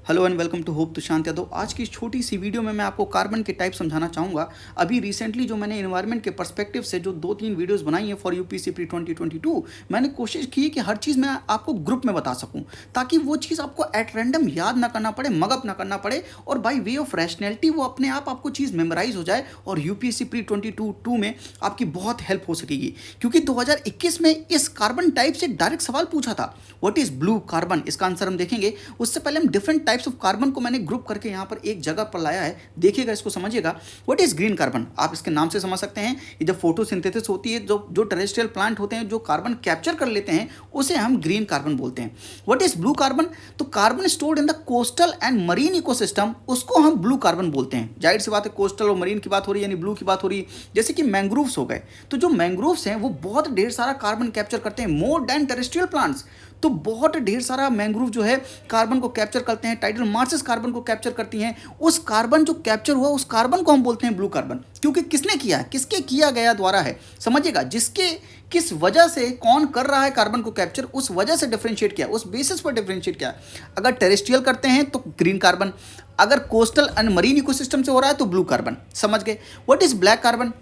Hello and welcome to hope Tushant Yadav. आज की इस छोटी सी वीडियो में मैं आपको कार्बन के टाइप समझाना चाहूँगा। अभी रिसेंटली जो मैंने एनवायरनमेंट के पर्सपेक्टिव से जो 2-3 वीडियोस बनाई हैं फॉर यूपीएससी प्री 2022, मैंने कोशिश की कि हर चीज़ मैं आपको ग्रुप में बता सकूँ, ताकि वो चीज़ आपको एट रैंडम याद ना करना पड़े, मगअप ना करना पड़े, और बाई वे ऑफ रैशनैलिटी वो अपने आप आपको चीज़ मेमोराइज हो जाए और यूपीएससी प्री 2022 में आपकी बहुत हेल्प हो सकेगी। क्योंकि 2021 में इस कार्बन टाइप से डायरेक्ट सवाल पूछा था, व्हाट इज़ ब्लू कार्बन, इसका आंसर हम देखेंगे। उससे पहले हम डिफरेंट टाइप्स ऑफ कार्बन को मैंने ग्रुप करके यहाँ पर एक जगह पर लाया है, देखिएगा, इसको समझिएगा। व्हाट इज ग्रीन कार्बन, आप इसके नाम से समझ सकते हैं, ये जब फोटोसिंथेसिस होती है, जो टेरेस्ट्रियल प्लांट होते हैं जो कार्बन कैप्चर कर लेते हैं, उसे हम ग्रीन कार्बन बोलते हैं। व्हाट इज ब्लू कार्बन, तो carbon stored in the coastal and marine ecosystem, उसको हम ब्लू कार्बन बोलते हैं। जाहिर सी बात है, कोस्टल और मरीन की बात हो रही है, यानी ब्लू की बात हो रही है। जैसे कि मैंग्रोव्स हो गए, तो जो मैंग्रोव्स हैं वो बहुत ढेर सारा कार्बन कैप्चर करते हैं, मोर देन टेरेस्ट्रियल प्लांट्स। तो बहुत ढेर सारा मैंग्रोव जो है कार्बन को कैप्चर करते हैं, टाइडल मार्सेस कार्बन को कैप्चर करती हैं। उस कार्बन जो कैप्चर हुआ, उस कार्बन को हम बोलते हैं ब्लू कार्बन। क्योंकि किसने किया है, किसके किया गया द्वारा है, समझिएगा, जिसके किस वजह से कौन कर रहा है कार्बन को कैप्चर, उस वजह से डिफरेंशिएट किया, उस बेसिस पर डिफरेंशिएट किया। अगर टेरेस्ट्रियल करते हैं तो ग्रीन कार्बन, अगर कोस्टल एंड मरीन इकोसिस्टम से हो रहा है तो ब्लू कार्बन, समझ गए। व्हाट इज ब्लैक कार्बन,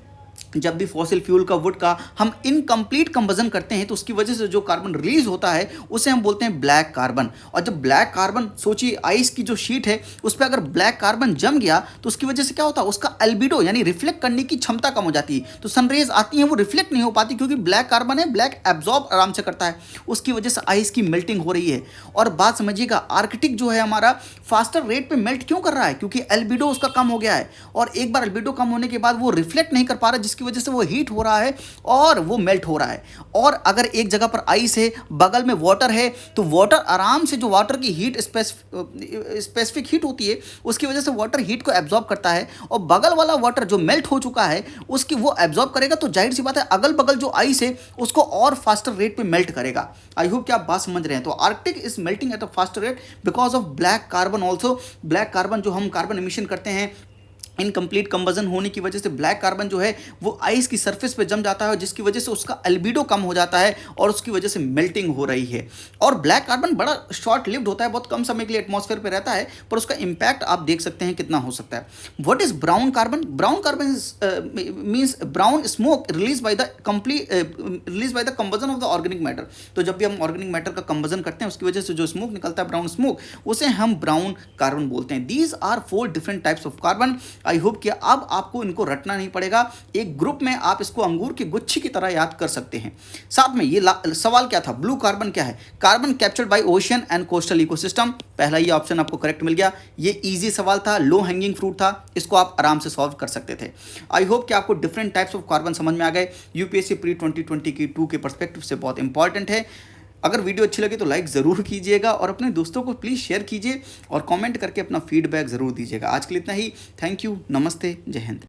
जब भी फॉसिल फ्यूल का, वुड का हम इनकम्प्लीट कंबजन करते हैं तो उसकी वजह से जो कार्बन रिलीज होता है उसे हम बोलते हैं ब्लैक कार्बन। और जब ब्लैक कार्बन, सोचिए आइस की जो शीट है उस पर अगर ब्लैक कार्बन जम गया तो उसकी वजह से क्या होता है, उसका एल्बिडो यानी रिफ्लेक्ट करने की क्षमता कम हो जाती है। तो सनरेज आती हैं वो रिफ्लेक्ट नहीं हो पाती, क्योंकि ब्लैक कार्बन है, ब्लैक एब्जॉर्ब आराम से करता है। उसकी वजह से आइस की मेल्टिंग हो रही है। और बात समझिएगा, आर्कटिक जो है हमारा फास्टर रेट पे मेल्ट क्यों कर रहा है, क्योंकि एल्बिडो उसका कम हो गया है। और एक बार एल्बिडो कम होने के बाद वो रिफ्लेक्ट नहीं कर पा रहा, जिसकी वजह से वो हीट हो रहा है और वो मेल्ट हो रहा है। और अगर एक जगह पर आइस है, बगल में वाटर है, तो वाटर आराम से, जो वाटर की हीट स्पेसिफिक हीट होती है, उसकी वजह से वाटर हीट को एब्जॉर्ब करता है, और बगल वाला वाटर जो मेल्ट हो चुका है उसकी वो एब्जॉर्ब करेगा। तो जाहिर सी बात है, अगल बगल जो आइस है उसको और फास्टर रेट पे मेल्ट करेगा। आई होप कि आप बात समझ रहे हैं। तो Arctic is melting at a faster rate because of black carbon also. Black carbon जो हम कार्बन एमिशन करते हैं, इनकम्प्लीट कंबजन होने की वजह से ब्लैक कार्बन जो है वो आइस की सरफेस पे जम जाता है, जिसकी वजह से उसका एल्बिडो कम हो जाता है और उसकी वजह से मेल्टिंग हो रही है। और ब्लैक कार्बन बड़ा शॉर्ट लिव्ड होता है, बहुत कम समय के लिए एटमॉस्फेयर पे रहता है, पर उसका इंपैक्ट आप देख सकते हैं कितना हो सकता है। What is brown carbon, brown carbon means brown smoke release by the combustion of the organic matter. तो जब भी हम ऑर्गेनिक मैटर का कंबजन करते हैं उसकी वजह से जो स्मोक निकलता है, ब्राउन स्मोक, उसे हम ब्राउन कार्बन बोलते हैं। These are 4 different types of carbon. I hope कि अब आपको इनको रटना नहीं पड़ेगा, एक ग्रुप में आप इसको अंगूर की गुच्छी की तरह याद कर सकते हैं। साथ में ये सवाल क्या था, ब्लू कार्बन क्या है, carbon captured by ocean and coastal ecosystem. पहला ये ऑप्शन आपको करेक्ट मिल गया। ये इजी सवाल था, लो हैंगिंग फ्रूट था, इसको आप आराम से सॉल्व कर सकते थे। आई होप कि आपको डिफरेंट टाइप्स ऑफ कार्बन समझ में आ गए। यूपीएससी प्री 2022 के परस्पेक्टिव से बहुत इंपॉर्टेंट है। अगर वीडियो अच्छी लगे तो लाइक ज़रूर कीजिएगा और अपने दोस्तों को प्लीज़ शेयर कीजिए और कमेंट करके अपना फीडबैक ज़रूर दीजिएगा। आज के लिए इतना ही। थैंक यू, नमस्ते, जय हिंद।